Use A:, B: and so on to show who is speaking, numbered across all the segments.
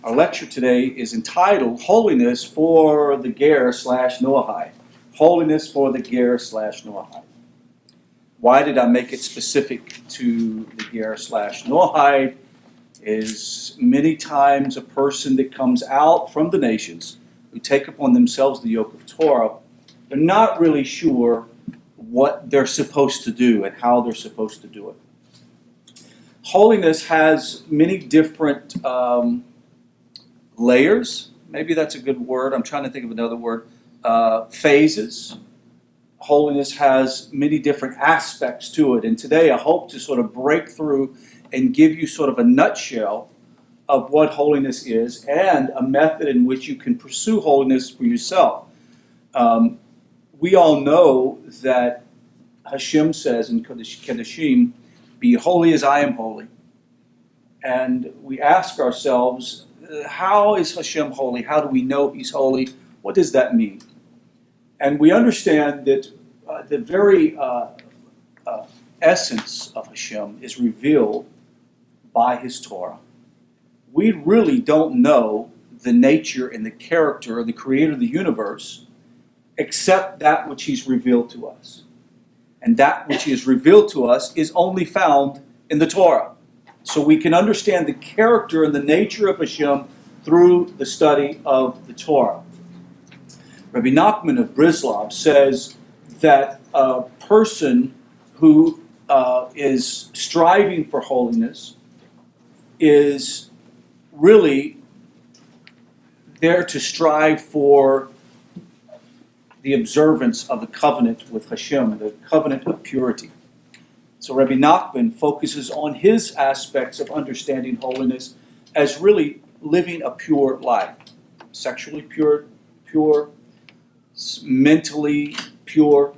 A: Our lecture today is entitled Holiness for the Ger/Noahide. Holiness for the Ger/Noahide. Why did I make it specific to the Ger/Noahide? Is many times a person that comes out from the nations who take upon themselves the yoke of Torah, they're not really sure what they're supposed to do and how they're supposed to do it. Holiness has many different layers, maybe that's a good word, I'm trying to think of another word, phases. Holiness has many different aspects to it, and today I hope to sort of break through and give you sort of a nutshell of what holiness is and a method in which you can pursue holiness for yourself. We all know that Hashem says in kedushah, "Be holy as I am holy." And we ask ourselves, how is Hashem holy? How do we know He's holy? What does that mean? And we understand that the very essence of Hashem is revealed by His Torah. We really don't know the nature and the character of the Creator of the universe except that which He's revealed to us. And that which He has revealed to us is only found in the Torah. So we can understand the character and the nature of Hashem through the study of the Torah. Rabbi Nachman of Breslov says that a person who is striving for holiness is really there to strive for the observance of the covenant with Hashem, the covenant of purity. So Rabbi Nachman focuses on his aspects of understanding holiness as really living a pure life. Sexually pure, mentally pure.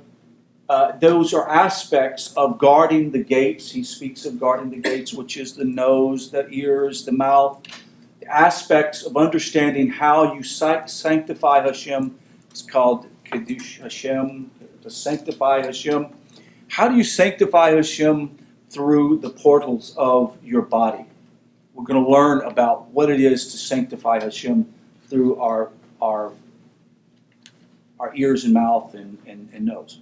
A: Those are aspects of guarding the gates. He speaks of guarding the gates, which is the nose, the ears, the mouth. The aspects of understanding how you sanctify Hashem. It's called kedushah Hashem, to sanctify Hashem. How do you sanctify Hashem? Through the portals of your body. We're going to learn about what it is to sanctify Hashem through our ears and mouth and nose.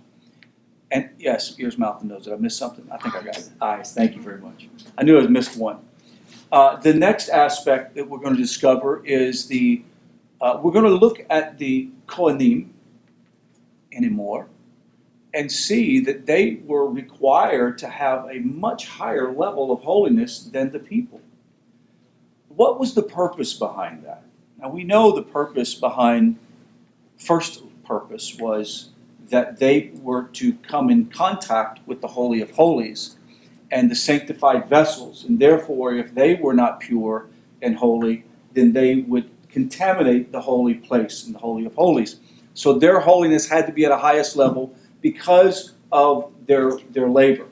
A: And yes, ears, mouth, and nose. Did I miss something? I think I got it. Eyes. Thank you very much. I knew I missed one. The next aspect that we're going to discover is we're going to look at the Kohanim anymore and see that they were required to have a much higher level of holiness than the people. What was the purpose behind that? Now we know the first purpose was that they were to come in contact with the Holy of Holies and the sanctified vessels, and therefore if they were not pure and holy, then they would contaminate the holy place and the Holy of Holies. So their holiness had to be at a highest level because of their labor.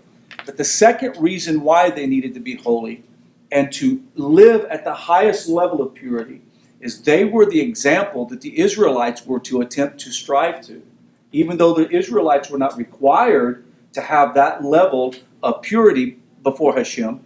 A: But the second reason why they needed to be holy and to live at the highest level of purity is they were the example that the Israelites were to attempt to strive to. Even though the Israelites were not required to have that level of purity before Hashem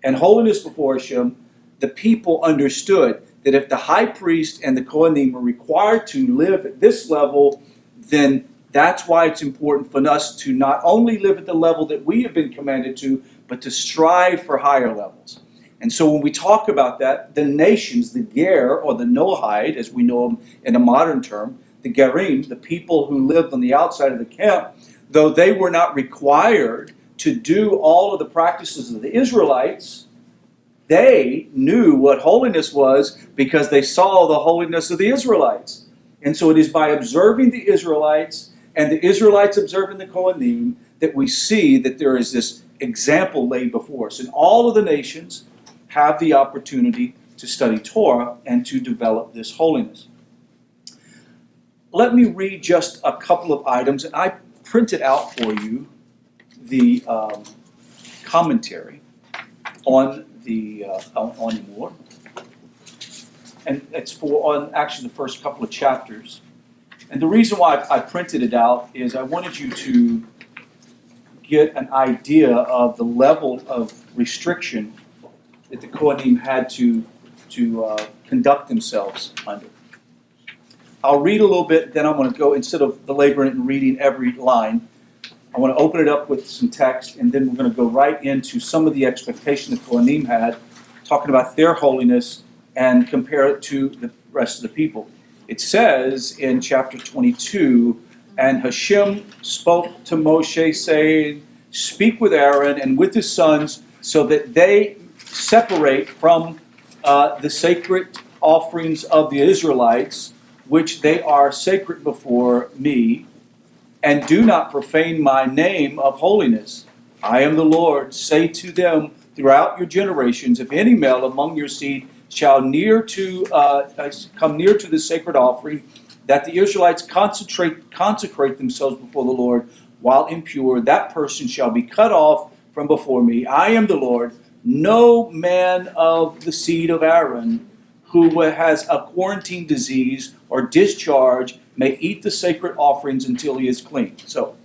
A: and holiness before Hashem, the people understood that if the high priest and the Kohanim were required to live at this level, then that's why it's important for us to not only live at the level that we have been commanded to, but to strive for higher levels. And so when we talk about that, the nations, the Ger, or the Noahide, as we know them in a modern term, the Gerim, the people who lived on the outside of the camp, though they were not required to do all of the practices of the Israelites, they knew what holiness was because they saw the holiness of the Israelites. And so it is by observing the Israelites and the Israelites observing the Kohanim that we see that there is this example laid before us. And all of the nations have the opportunity to study Torah and to develop this holiness. Let me read just a couple of items, and I printed out for you the commentary on the on Emor, and it's on actually the first couple of chapters. And the reason why I printed it out is I wanted you to get an idea of the level of restriction that the Kohanim had to conduct themselves under. I'll read a little bit, then I'm going to go, instead of belaboring it and reading every line, I want to open it up with some text, and then we're going to go right into some of the expectation that Kohanim had, talking about their holiness, and compare it to the rest of the people. It says in chapter 22, and Hashem spoke to Moshe, saying, speak with Aaron and with his sons, so that they separate from the sacred offerings of the Israelites, which they are sacred before me, and do not profane my name of holiness. I am the Lord. Say to them throughout your generations, if any male among your seed shall come near to the sacred offering, that the Israelites consecrate themselves before the Lord while impure, that person shall be cut off from before me. I am the Lord. No man of the seed of Aaron who has a quarantine disease or discharge may eat the sacred offerings until he is clean. So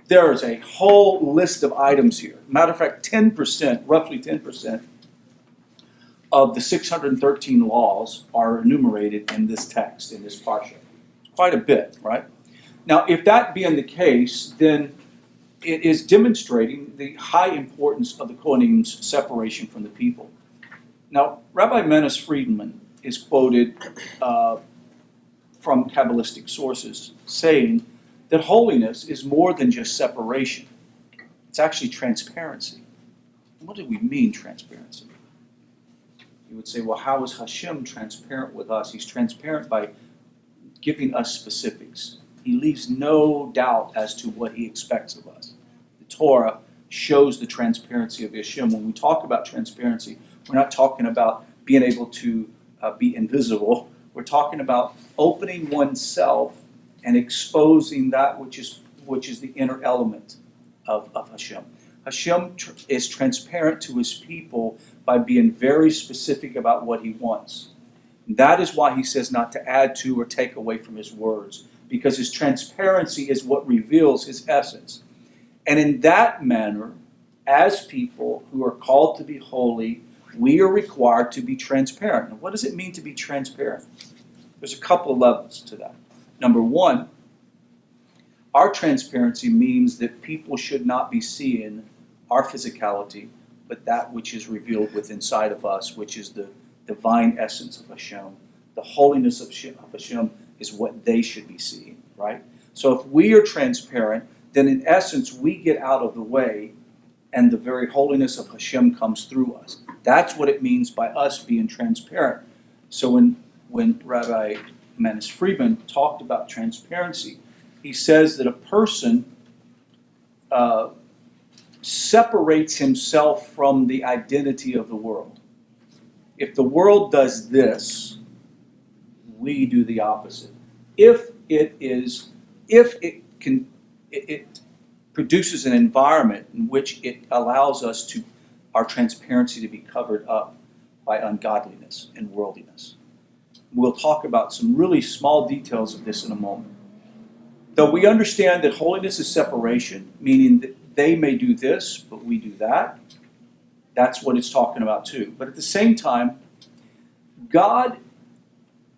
A: there is a whole list of items here. Matter of fact, 10%, roughly 10%, of the 613 laws are enumerated in this text, in this parsha. Quite a bit, right? Now, if that being the case, then it is demonstrating the high importance of the Kohanim's separation from the people. Now, Rabbi Menace Friedman is quoted from Kabbalistic sources saying that holiness is more than just separation. It's actually transparency. What do we mean, transparency? You would say, well, how is Hashem transparent with us? He's transparent by giving us specifics. He leaves no doubt as to what he expects of us. The Torah shows the transparency of Hashem. When we talk about transparency, we're not talking about being able to be invisible. We're talking about opening oneself and exposing that which is the inner element of Hashem. Hashem is transparent to his people by being very specific about what he wants. That is why he says not to add to or take away from his words, because his transparency is what reveals his essence. And in that manner, as people who are called to be holy, we are required to be transparent. Now, what does it mean to be transparent? There's a couple of levels to that. Number one, our transparency means that people should not be seeing our physicality, but that which is revealed within inside of us, which is the divine essence of Hashem. The holiness of Hashem is what they should be seeing, right? So if we are transparent, then in essence we get out of the way and the very holiness of Hashem comes through us. That's what it means by us being transparent. So when Rabbi Menace Friedman talked about transparency, he says that a person separates himself from the identity of the world. If the world does this, we do the opposite. If it produces an environment in which it allows us to our transparency to be covered up by ungodliness and worldliness. We'll talk about some really small details of this in a moment. Though we understand that holiness is separation, meaning that they may do this, but we do that. That's what it's talking about too. But at the same time, God,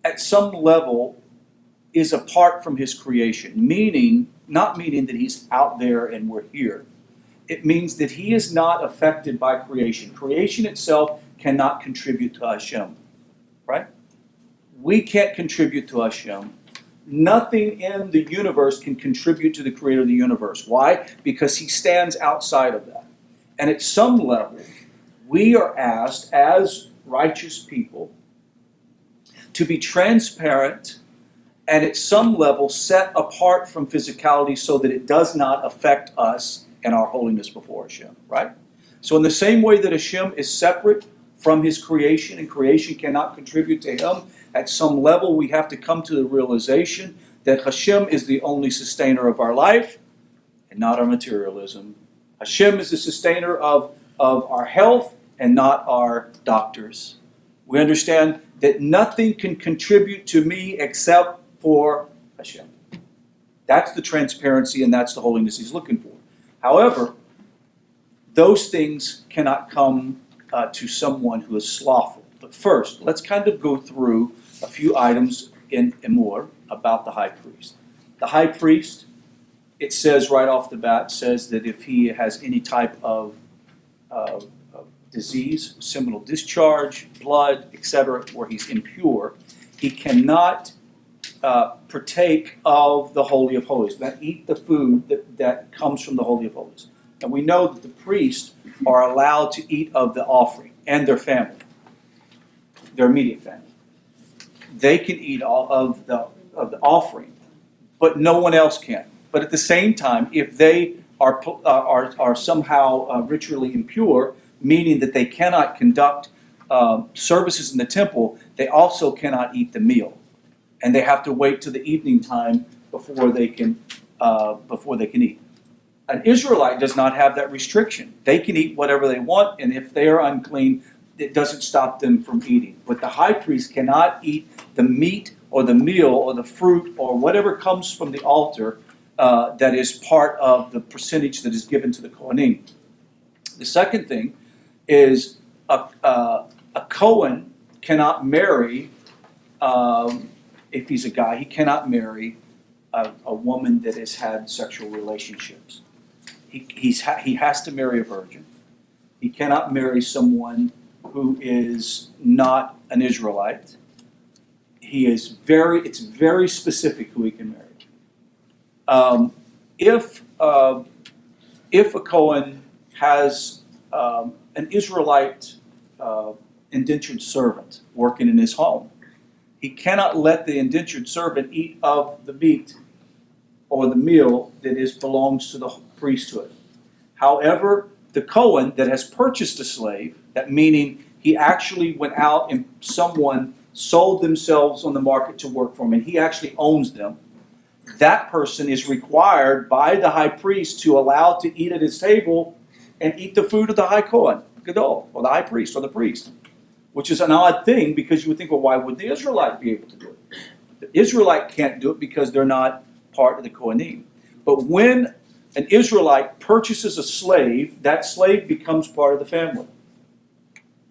A: at some level, is apart from his creation, not meaning that he's out there and we're here. It means that he is not affected by creation. Creation itself cannot contribute to Hashem, right? We can't contribute to Hashem. Nothing in the universe can contribute to the creator of the universe. Why? Because he stands outside of that. And at some level, we are asked as righteous people to be transparent and at some level set apart from physicality so that it does not affect us and our holiness before Hashem, right? So in the same way that Hashem is separate from his creation and creation cannot contribute to him, at some level we have to come to the realization that Hashem is the only sustainer of our life and not our materialism. Hashem is the sustainer of our health and not our doctors. We understand that nothing can contribute to me except for Hashem. That's the transparency and that's the holiness he's looking for. However, those things cannot come to someone who is slothful. But first, let's kind of go through a few items in more about the high priest. The high priest, it says right off the bat, says that if he has any type of disease, seminal discharge, blood, etc., where he's impure, he cannot partake of the Holy of Holies, not eat the food that comes from the Holy of Holies. And we know that the priests are allowed to eat of the offering and their family, their immediate family. They can eat all of the offering, but no one else can. But at the same time, if they are somehow ritually impure, meaning that they cannot conduct services in the temple, they also cannot eat the meal, and they have to wait till the evening time before they can eat. An Israelite does not have that restriction. They can eat whatever they want, and if they are unclean, it doesn't stop them from eating. But the high priest cannot eat the meat or the meal or the fruit or whatever comes from the altar that is part of the percentage that is given to the Kohanim. The second thing is a Kohen cannot marry, if he's a guy, he cannot marry a woman that has had sexual relationships. He has to marry a virgin. He cannot marry someone who is not an Israelite. It's very specific who he can marry. If a Kohen has an Israelite indentured servant working in his home, he cannot let the indentured servant eat of the meat or the meal that belongs to the priesthood. However, the Kohen that has purchased a slave, that meaning he actually went out and someone sold themselves on the market to work for him, and he actually owns them, that person is required by the high priest to allow to eat at his table and eat the food of the high Kohen, Gadol, or the high priest, or the priest. Which is an odd thing, because you would think, well, why would the Israelite be able to do it? The Israelite can't do it because they're not part of the Kohanim. But when an Israelite purchases a slave, that slave becomes part of the family.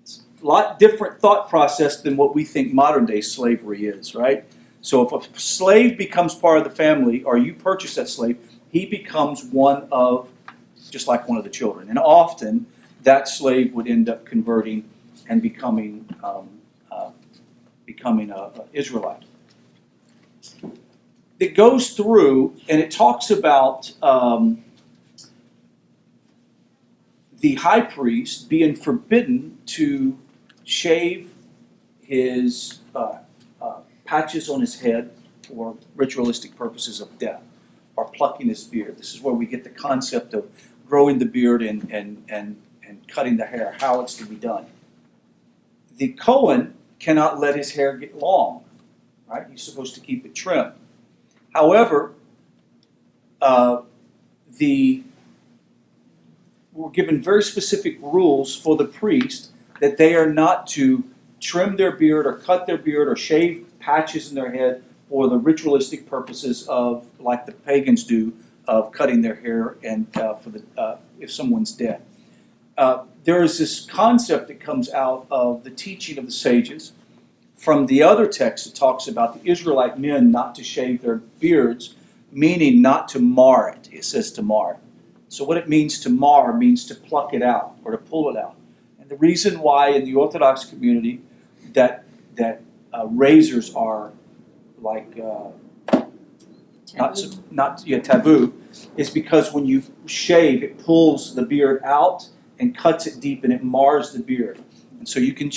A: It's a lot different thought process than what we think modern day slavery is, right? So if a slave becomes part of the family, or you purchase that slave, he becomes just like one of the children. And often, that slave would end up converting and becoming an Israelite. It goes through and it talks about the high priest being forbidden to shave his patches on his head for ritualistic purposes of death, or plucking his beard. This is where we get the concept of growing the beard and cutting the hair, how it's to be done. The Kohen cannot let his hair get long, right? He's supposed to keep it trim. However, we're given very specific rules for the priest that they are not to trim their beard or cut their beard or shave patches in their head for the ritualistic purposes of, like the pagans do, of cutting their hair and if someone's dead. There is this concept that comes out of the teaching of the sages. From the other text, it talks about the Israelite men not to shave their beards, meaning not to mar it. It says to mar. So what it means to mar means to pluck it out or to pull it out. And the reason why in the Orthodox community that razors are like taboo is because when you shave, it pulls the beard out and cuts it deep, and it mars the beard. And so you can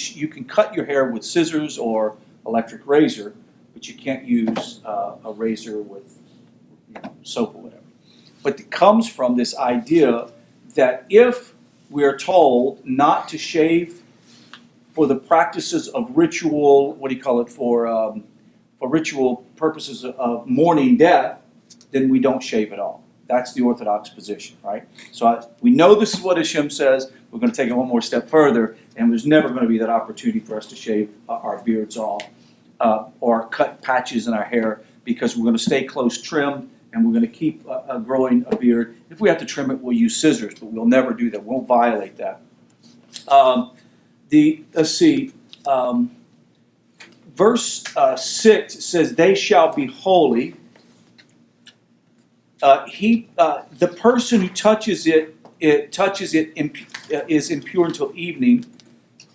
A: cut your hair with scissors or electric razor, but you can't use a razor with soap or whatever. But it comes from this idea that if we are told not to shave for the practices of ritual, for ritual purposes of mourning death, then we don't shave at all. That's the Orthodox position, right? So we know this is what Hashem says. We're going to take it one more step further, and there's never going to be that opportunity for us to shave our beards off or cut patches in our hair, because we're going to stay close trimmed, and we're going to keep growing a beard. If we have to trim it, we'll use scissors, but we'll never do that. We won't violate that. Verse 6 says, "They shall be holy." The person who touches it is impure until evening,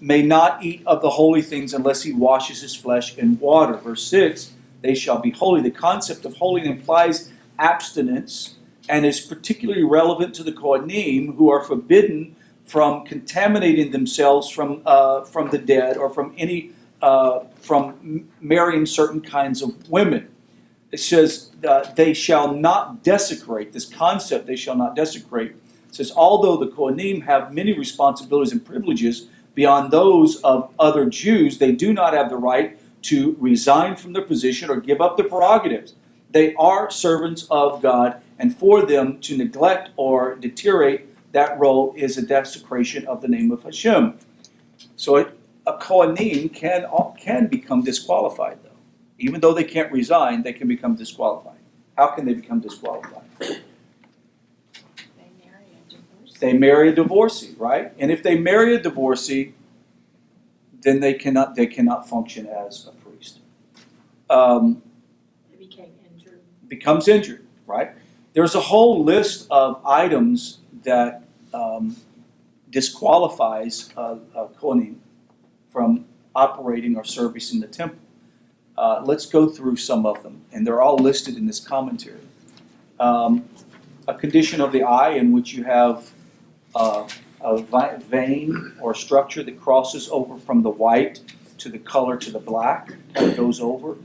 A: may not eat of the holy things unless he washes his flesh in water. Verse 6, "They shall be holy." The concept of holy implies abstinence and is particularly relevant to the Kohanim, who are forbidden from contaminating themselves from the dead or from marrying certain kinds of women. It says they shall not desecrate. This concept, they shall not desecrate, says although the Kohanim have many responsibilities and privileges beyond those of other Jews, they do not have the right to resign from their position or give up their prerogatives. They are servants of God, and for them to neglect or deteriorate that role is a desecration of the name of Hashem. So a Kohanim can become disqualified, though. Even though they can't resign, they can become disqualified. How can they become disqualified? They marry a divorcee, right? And if they marry a divorcee, then they cannot function as a priest.
B: They
A: becomes injured, right? There's a whole list of items that disqualifies a Kohanim from operating or servicing the temple. Let's go through some of them, and they're all listed in this commentary. A condition of the eye in which you have a vein or structure that crosses over from the white to the color to the black, kind of goes over.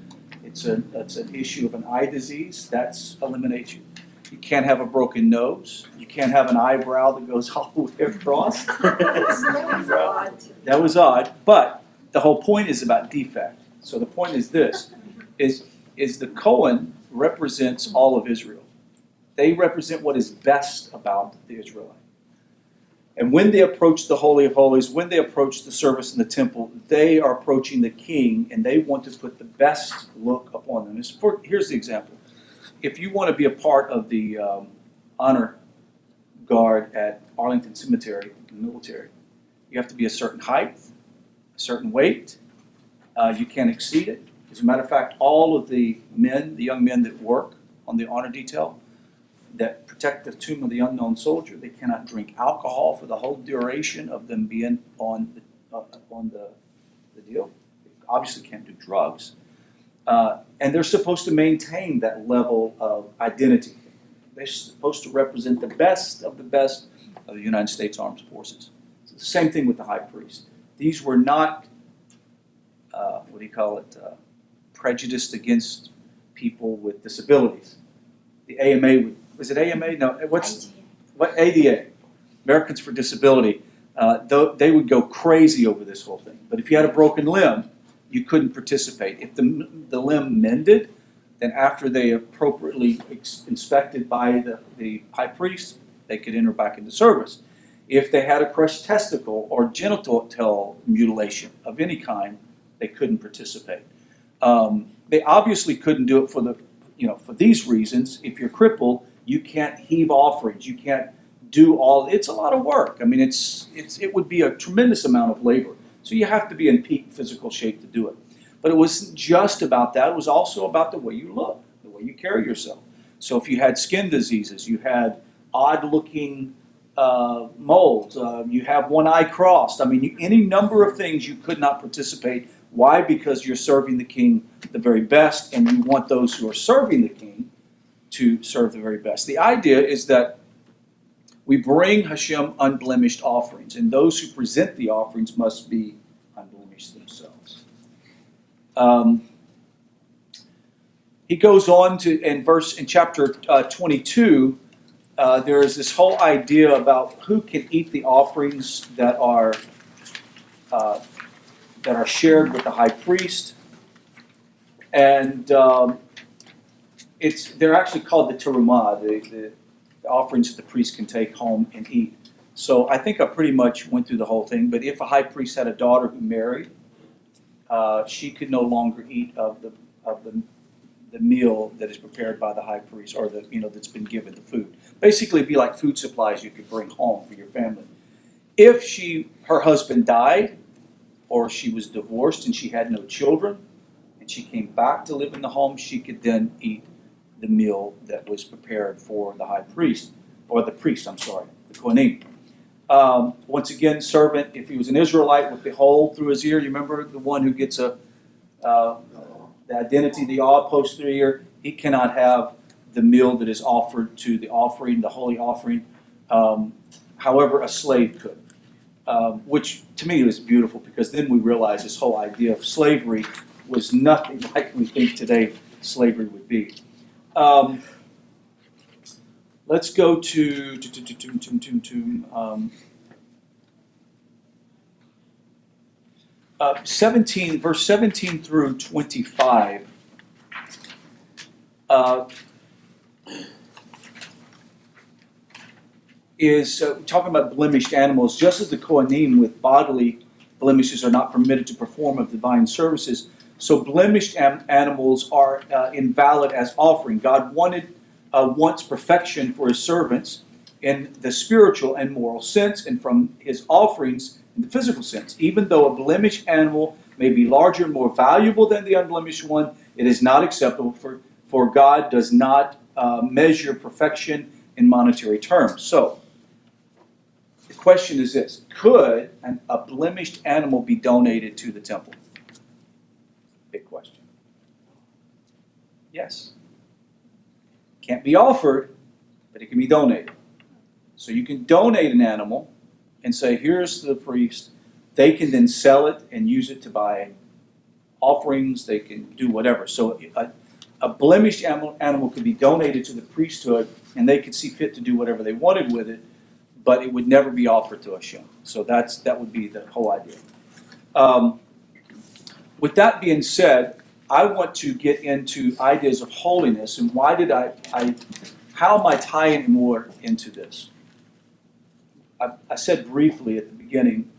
A: It's an issue of an eye disease. That's eliminates you. You can't have a broken nose. You can't have an eyebrow that goes all the way across. That was odd, but the whole point is about defect. So the point is this, is the Kohen represents all of Israel. They represent what is best about the Israelite. And when they approach the Holy of Holies, when they approach the service in the temple, they are approaching the king, and they want to put the best look upon them. Here's the example. If you want to be a part of the honor guard at Arlington Cemetery, in the military, you have to be a certain height, a certain weight. You can't exceed it. As a matter of fact, all of the young men that work on the honor detail, that protect the tomb of the unknown soldier, they cannot drink alcohol for the whole duration of them being on the deal. They obviously can't do drugs. And they're supposed to maintain that level of identity. They're supposed to represent the best of the United States Armed Forces. It's the same thing with the high priest. These were not, prejudiced against people with disabilities. The AMA, was it AMA? No, what ADA? Americans for Disability. They would go crazy over this whole thing. But if you had a broken limb, you couldn't participate. If the limb mended, then after they appropriately inspected by the high priest, they could enter back into service. If they had a crushed testicle or genital mutilation of any kind, they couldn't participate. They obviously couldn't do it for these reasons. If you're crippled, you can't heave offerings. You can't do all. It's a lot of work. I mean, it would be a tremendous amount of labor. So you have to be in peak physical shape to do it. But it wasn't just about that. It was also about the way you look, the way you carry yourself. So if you had skin diseases, you had odd-looking molds, you have one eye crossed. I mean, any number of things you could not participate. Why? Because you're serving the king the very best, and you want those who are serving the king to serve the very best. The idea is that we bring Hashem unblemished offerings, and those who present the offerings must be unblemished themselves. He goes on to, in chapter 22, there is this whole idea about who can eat the offerings that are shared with the high priest, and they're actually called the terumah, the offerings that the priest can take home and eat. So I think I pretty much went through the whole thing. But if a high priest had a daughter who married, she could no longer eat of the meal that is prepared by the high priest, or that's been given, the food. Basically, it'd be like food supplies you could bring home for your family. If her husband died, or she was divorced and she had no children, and she came back to live in the home, she could then eat the meal that was prepared for the high priest, or the priest, the Kohanim. Once again, servant, if he was an Israelite with the hole through his ear, you remember the one who gets the identity, the awe post through the ear, he cannot have the meal that is offered to the offering, the holy offering. However, a slave could, which to me is beautiful, because then we realize this whole idea of slavery was nothing like we think today slavery would be. Let's go to 17, verse 17 through 25. Is talking about blemished animals. Just as the Kohanim with bodily blemishes are not permitted to perform of divine services, so blemished animals are invalid as offering. God wants perfection for his servants in the spiritual and moral sense, and from his offerings in the physical sense. Even though a blemished animal may be larger and more valuable than the unblemished one, it is not acceptable, for God does not measure perfection in monetary terms. So, the question is this: could a blemished animal be donated to the temple? Big question. Yes. Can't be offered, but it can be donated. So you can donate an animal and say, here's the priest. They can then sell it and use it to buy offerings. They can do whatever. So a blemished animal could be donated to the priesthood, and they could see fit to do whatever they wanted with it, but it would never be offered to Hashem. So that would be the whole idea. With that being said, I want to get into ideas of holiness, and why did how am I tying more into this? I said briefly at the beginning,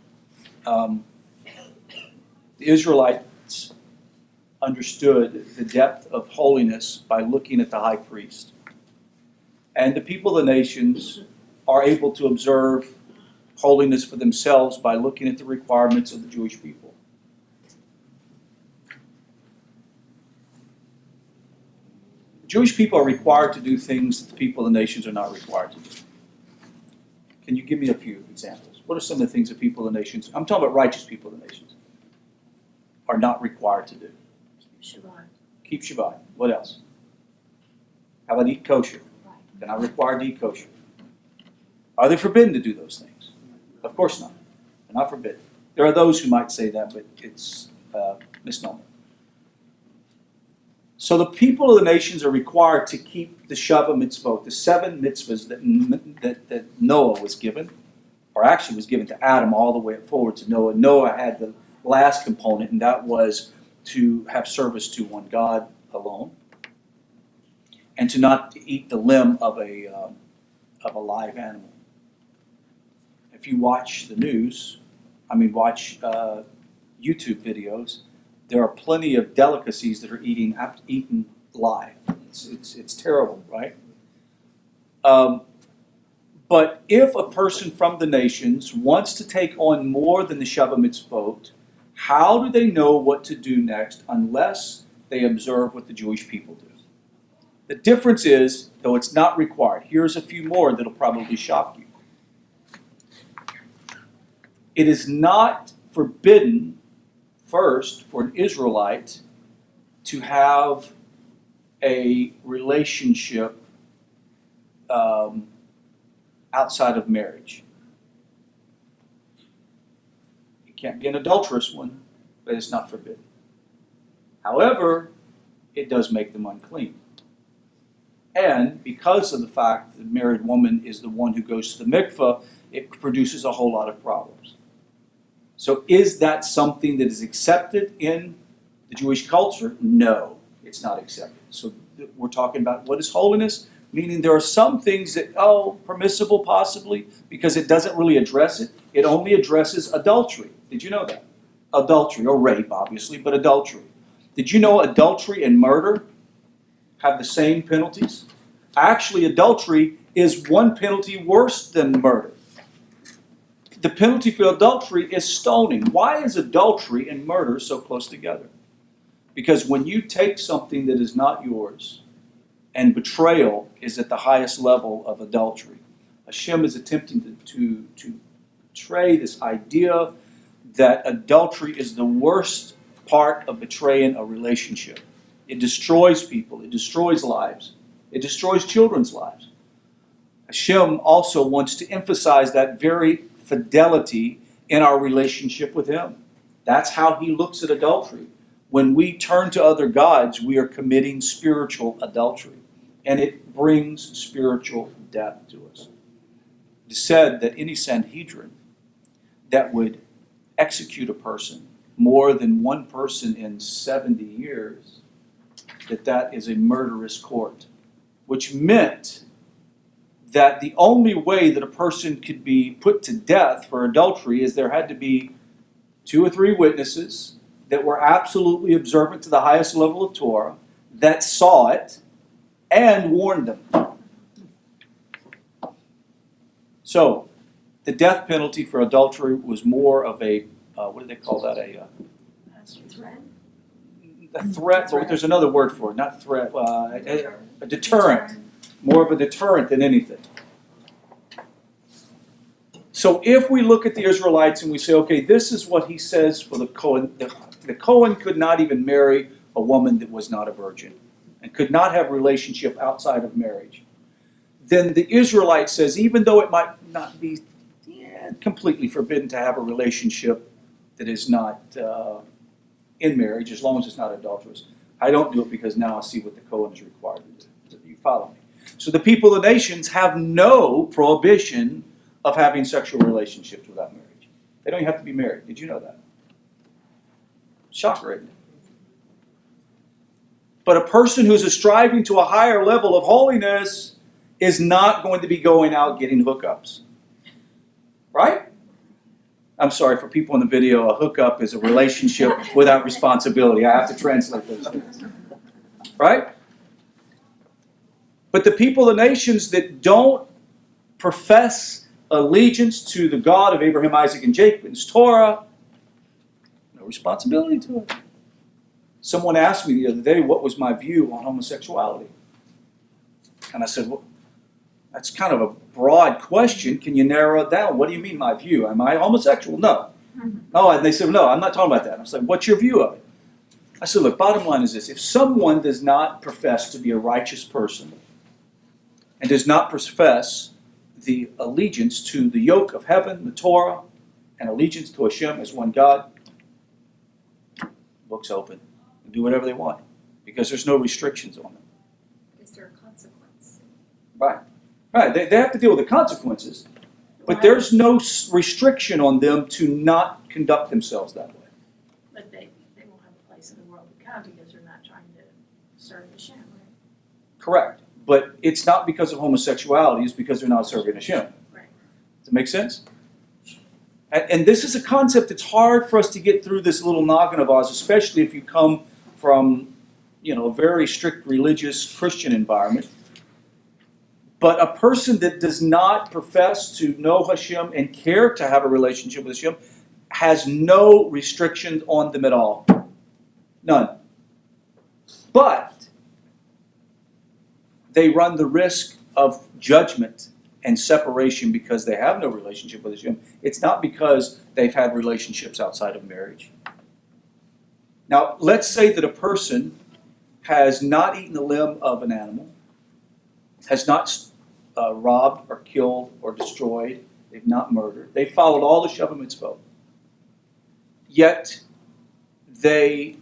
A: the Israelites understood the depth of holiness by looking at the high priest. And the people of the nations are able to observe holiness for themselves by looking at the requirements of the Jewish people. Jewish people are required to do things that the people of the nations are not required to do. Can you give me a few examples? What are some of the things that people of the nations, I'm talking about righteous people of the nations, are not required to do?
B: Shabbat.
A: Keep Shabbat. What else? How about eat kosher? They're not required to eat kosher. Are they forbidden to do those things? Of course not. They're not forbidden. There are those who might say that, but it's misnomer. So the people of the nations are required to keep the Shavah mitzvot, the 7 mitzvahs that Noah was given, or actually was given to Adam all the way forward to Noah. Noah had the last component, and that was to have service to one God alone, and to not eat the limb of a live animal. If you watch the news, watch YouTube videos, there are plenty of delicacies that are eaten live. It's terrible, right? But if a person from the nations wants to take on more than the Shavah mitzvot, how do they know what to do next unless they observe what the Jewish people do? The difference is, though it's not required, here's a few more that'll probably shock you. It is not forbidden, first, for an Israelite to have a relationship outside of marriage. It can't be an adulterous one, but it's not forbidden. However, it does make them unclean. And because of the fact that the married woman is the one who goes to the mikveh, it produces a whole lot of problems. So is that something that is accepted in the Jewish culture? No, it's not accepted. So we're talking about what is holiness, meaning there are some things that, permissible possibly, because it doesn't really address it. It only addresses adultery. Did you know that? Adultery, or rape, obviously, but adultery. Did you know adultery and murder have the same penalties? Actually, adultery is one penalty worse than murder. The penalty for adultery is stoning. Why is adultery and murder so close together? Because when you take something that is not yours, and betrayal is at the highest level of adultery, Hashem is attempting to portray this idea that adultery is the worst part of betraying a relationship. It destroys people. It destroys lives. It destroys children's lives. Hashem also wants to emphasize that very fidelity in our relationship with Him. That's how He looks at adultery. When we turn to other gods, we are committing spiritual adultery, and it brings spiritual death to us. It is said that any Sanhedrin that would execute a person, more than one person in 70 years, that is a murderous court, which meant that the only way that a person could be put to death for adultery is there had to be 2 or 3 witnesses that were absolutely observant to the highest level of Torah, that saw it, and warned them. So, the death penalty for adultery was more of a, what do they call that? A threat, but there's another word for it, not threat, a deterrent. More of a deterrent than anything. So if we look at the Israelites and we say, okay, this is what he says for the Kohen. The Kohen could not even marry a woman that was not a virgin and could not have a relationship outside of marriage. Then the Israelite says, even though it might not be completely forbidden to have a relationship that is not in marriage, as long as it's not adulterous, I don't do it because now I see what the Kohen is required to do. You follow me? So the people of the nations have no prohibition of having sexual relationships without marriage. They don't even have to be married. Did you know that? Shocker, isn't it? But a person who's striving to a higher level of holiness is not going to be going out getting hookups. Right? I'm sorry, for people in the video, a hookup is a relationship without responsibility. I have to translate those things. Right? But the people of the nations that don't profess allegiance to the God of Abraham, Isaac, and Jacob in His Torah, no responsibility to it. Someone asked me the other day what was my view on homosexuality. And I said, well, that's kind of a broad question. Can you narrow it down? What do you mean, my view? Am I homosexual? No. Oh, and they said, no, I'm not talking about that. I said, what's your view of it? I said, look, bottom line is this. If someone does not profess to be a righteous person and does not profess the allegiance to the yoke of heaven, the Torah, and allegiance to Hashem as one God, book's open. And do whatever they want because there's no restrictions on them.
B: Is there a consequence?
A: Right. Right. They have to deal with the consequences, but there's no restriction on them to not conduct themselves that way.
B: But they won't have a place in the world of God because they're not trying to serve Hashem, right?
A: Correct. But it's not because of homosexuality, it's because they're not serving Hashem.
B: Right.
A: Does it make sense? And this is a concept that's hard for us to get through this little noggin of ours, especially if you come from, a very strict religious Christian environment. But a person that does not profess to know Hashem and care to have a relationship with Hashem has no restrictions on them at all. None. But they run the risk of judgment and separation because they have no relationship with Hashem. It's not because they've had relationships outside of marriage. Now, let's say that a person has not eaten the limb of an animal, has not robbed or killed or destroyed, they've not murdered, they've followed all the Sheva Mitzvot. Yet, they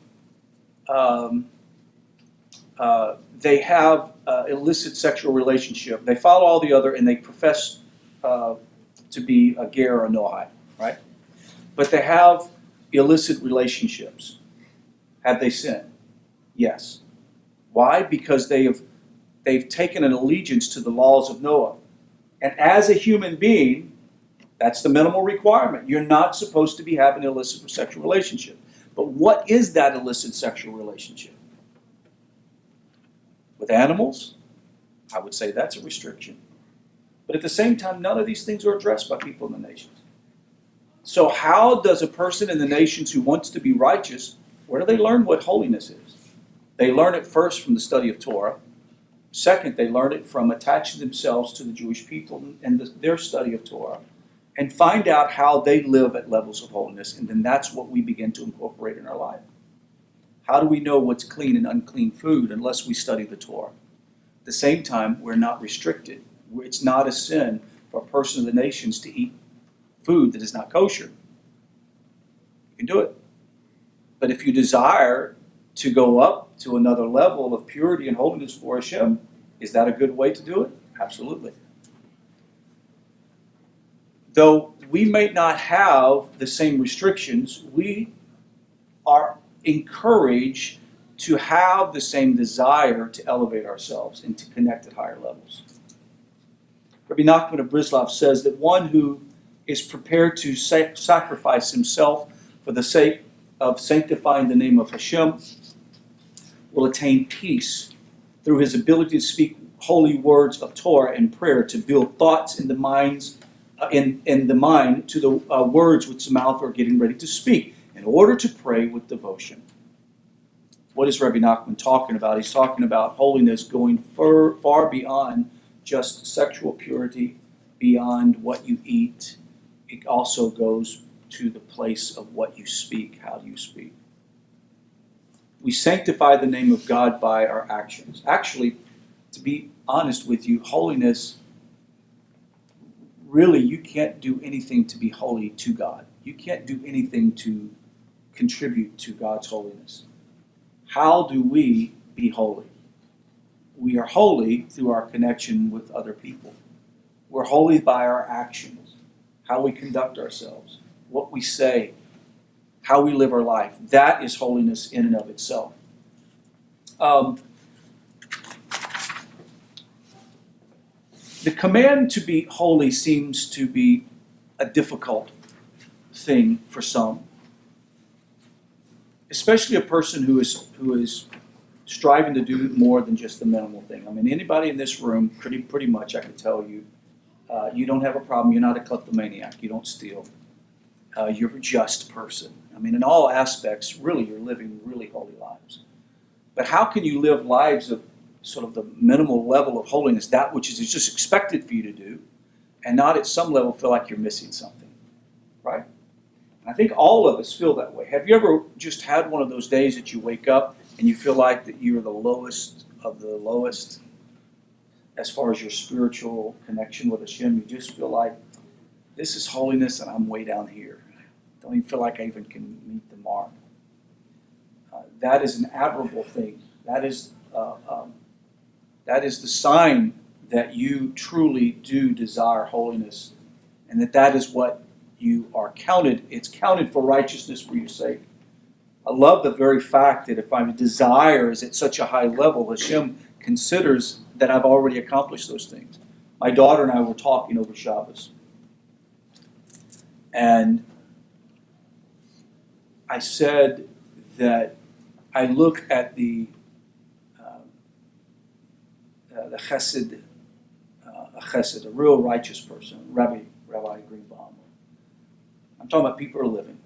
A: have illicit sexual relationship. They follow all the other, and they profess to be a ger or a noahide, right? But they have illicit relationships. Have they sinned? Yes. Why? Because they've taken an allegiance to the laws of Noah. And as a human being, that's the minimal requirement. You're not supposed to be having an illicit sexual relationship. But what is that illicit sexual relationship? With animals, I would say that's a restriction. But at the same time, none of these things are addressed by people in the nations. So how does a person in the nations who wants to be righteous, where do they learn what holiness is? They learn it first from the study of Torah. Second, they learn it from attaching themselves to the Jewish people and their study of Torah, and find out how they live at levels of holiness, and then that's what we begin to incorporate in our life. How do we know what's clean and unclean food unless we study the Torah? At the same time, we're not restricted. It's not a sin for a person of the nations to eat food that is not kosher. You can do it. But if you desire to go up to another level of purity and holiness for Hashem, is that a good way to do it? Absolutely. Though we may not have the same restrictions, we are encouraged to have the same desire to elevate ourselves and to connect at higher levels. Rabbi Nachman of Breslov says that one who is prepared to sacrifice himself for the sake of sanctifying the name of Hashem will attain peace through his ability to speak holy words of Torah and prayer, to build thoughts in the minds in the mind to the words which the mouth are getting ready to speak, in order to pray with devotion. What is Rabbi Nachman talking about? He's talking about holiness going far beyond just sexual purity, beyond what you eat. It also goes to the place of what you speak. How do you speak? We sanctify the name of God by our actions. Actually, to be honest with you, holiness, really, you can't do anything to be holy to God. You can't do anything to contribute to God's holiness. How do we be holy? We are holy through our connection with other people. We're holy by our actions, how we conduct ourselves, what we say, how we live our life. That is holiness in and of itself. The command to be holy seems to be a difficult thing for some, especially a person who is striving to do more than just the minimal thing. I mean, anybody in this room, pretty much, I can tell you, you don't have a problem. You're not a kleptomaniac. You don't steal. You're a just person. I mean, in all aspects, really, you're living really holy lives. But how can you live lives of sort of the minimal level of holiness, that which is just expected for you to do, and not at some level feel like you're missing something, right? I think all of us feel that way. Have you ever just had one of those days that you wake up and you feel like that you're the lowest of the lowest as far as your spiritual connection with Hashem? You just feel like this is holiness and I'm way down here. Don't even feel like I even can meet the mark. That is an admirable thing. That is the sign that you truly do desire holiness, and that is what you are counted. It's counted for righteousness for your sake. I love the very fact that if my desire is at such a high level, Hashem considers that I've already accomplished those things. My daughter and I were talking over Shabbos, and I said that I look at the chesed, a real righteous person, Rabbi Greenbaum. I'm talking about people who are living.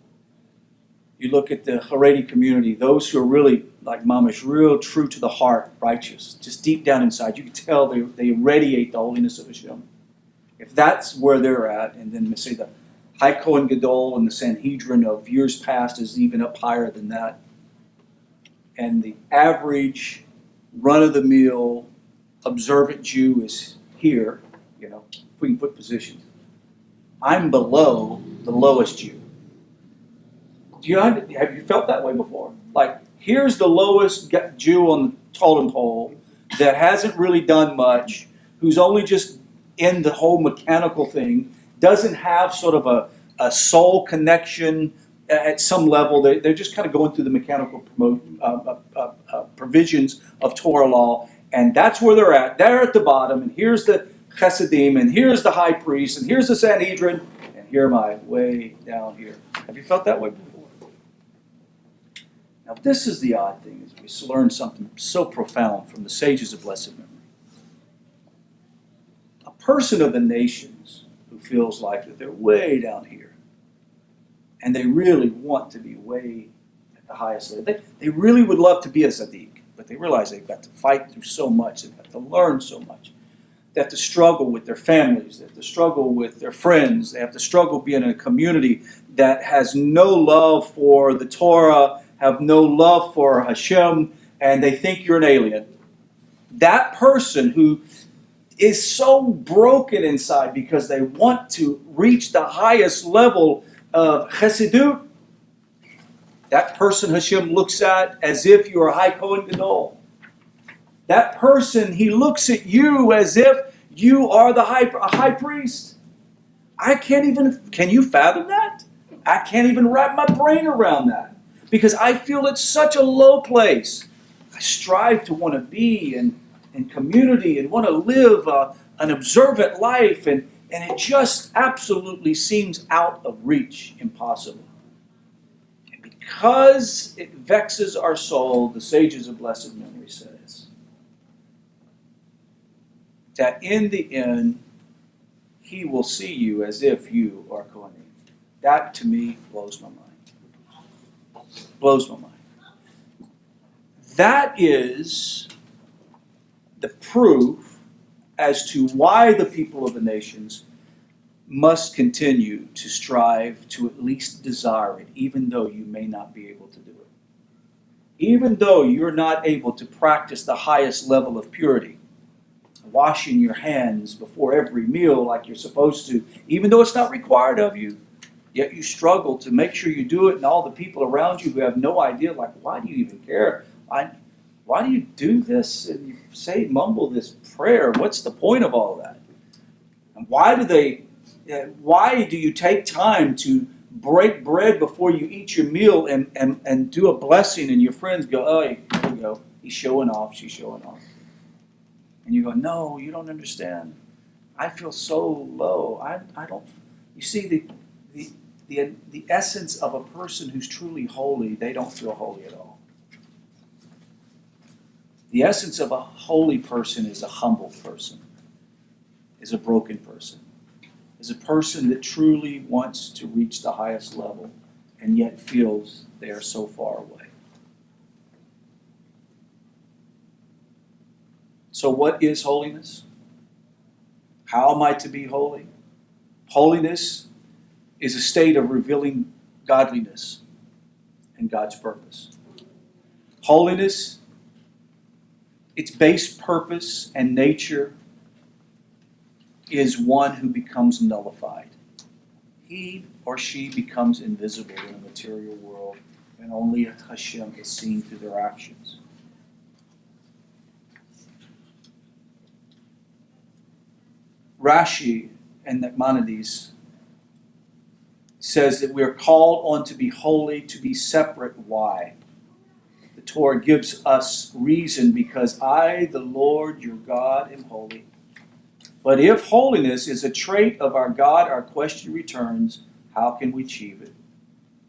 A: You look at the Haredi community, those who are really, like mamish, real true to the heart, righteous, just deep down inside. You can tell they radiate the holiness of Hashem. If that's where they're at, and then say the High Kohen Gadol and the Sanhedrin of years past is even up higher than that, and the average run-of-the-mill observant Jew is here, if we can put positions. I'm below the lowest Jew. Have you felt that way before? Like, here's the lowest Jew on the totem pole that hasn't really done much, who's only just in the whole mechanical thing, doesn't have sort of a soul connection at some level. They're just kind of going through the mechanical provisions of Torah law, and that's where they're at. They're at the bottom, and here's the Chesedim, and here's the high priest, and here's the Sanhedrin, and here am I, way down here. Have you felt that way before? Now, this is the odd thing, is we learn something so profound from the sages of blessed memory. A person of the nations who feels like that they're way down here, And they really want to be way at the highest level. They really would love to be a tzaddik, but they realize they've got to fight through so much. They've got to learn so much. They have to struggle with their families. They have to struggle with their friends. They have to struggle being in a community that has no love for the Torah, have no love for Hashem, and they think you're an alien. That person who is so broken inside because they want to reach the highest level of chassidut, that person Hashem looks at as if you're a high Kohen Gadol. That person, he looks at you as if you are a high priest. Can you fathom that? I can't even wrap my brain around that because I feel it's such a low place. I strive to want to be in community and want to live an observant life, and it just absolutely seems out of reach, impossible. And because it vexes our soul, the sages of blessed memory says that in the end, he will see you as if you are Kohanim. That to me blows my mind. Blows my mind. That is the proof as to why the people of the nations must continue to strive to at least desire it, even though you may not be able to do it. Even though you're not able to practice the highest level of purity, washing your hands before every meal like you're supposed to, even though it's not required of you, yet you struggle to make sure you do it, and all the people around you who have no idea, like, why do you even care? Why do you do this and you mumble this prayer? What's the point of all that? And why do you take time to break bread before you eat your meal and do a blessing, and your friends go, oh, here we go, he's showing off, she's showing off. And you go, no, you don't understand. I feel so low. I don't. You see, the essence of a person who's truly holy, they don't feel holy at all. The essence of a holy person is a humble person, is a broken person, is a person that truly wants to reach the highest level and yet feels they are so far away. So what is holiness? How am I to be holy? Holiness is a state of revealing godliness and God's purpose. Holiness, its base purpose and nature is one who becomes nullified. He or she becomes invisible in a material world, and only Hashem is seen through their actions. Rashi and Nachmanides says that we are called on to be holy, to be separate. Why? The Torah gives us reason, because I, the Lord your God, am holy. But if holiness is a trait of our God, our question returns, how can we achieve it?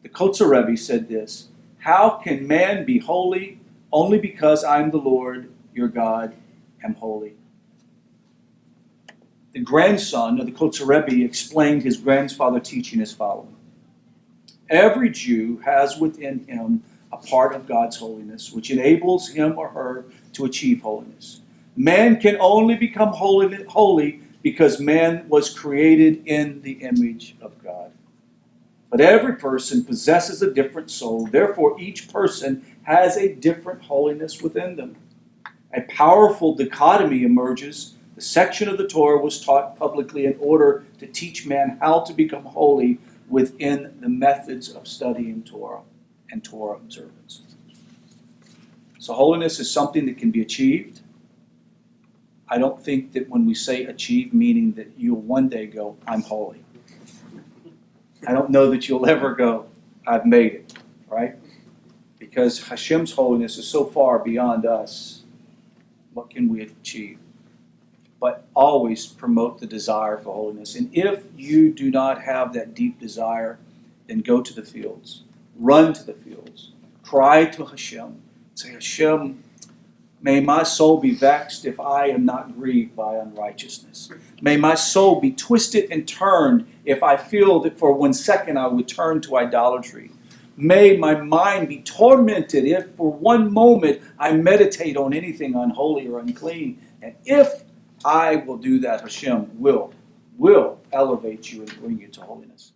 A: The Kotzer Rebbe said this: how can man be holy? Only because I am the Lord your God, am holy. The grandson of the Kotzer Rebbe explained his grandfather's teaching as following: every Jew has within him a part of God's holiness, which enables him or her to achieve holiness. Man can only become holy because man was created in the image of God. But every person possesses a different soul. Therefore, each person has a different holiness within them. A powerful dichotomy emerges. The section of the Torah was taught publicly in order to teach man how to become holy within the methods of studying Torah and Torah observance. So holiness is something that can be achieved. I don't think that when we say achieve, meaning that you'll one day go, I'm holy. I don't know that you'll ever go, I've made it, right? Because Hashem's holiness is so far beyond us. What can we achieve? But always promote the desire for holiness. And if you do not have that deep desire, then go to the fields. Run to the fields. Cry to Hashem. Say, Hashem, May my soul be vexed if I am not grieved by unrighteousness. May my soul be twisted and turned if I feel that for 1 second I would turn to idolatry. May my mind be tormented if for 1 moment I meditate on anything unholy or unclean. And if I will do that, Hashem will elevate you and bring you to holiness.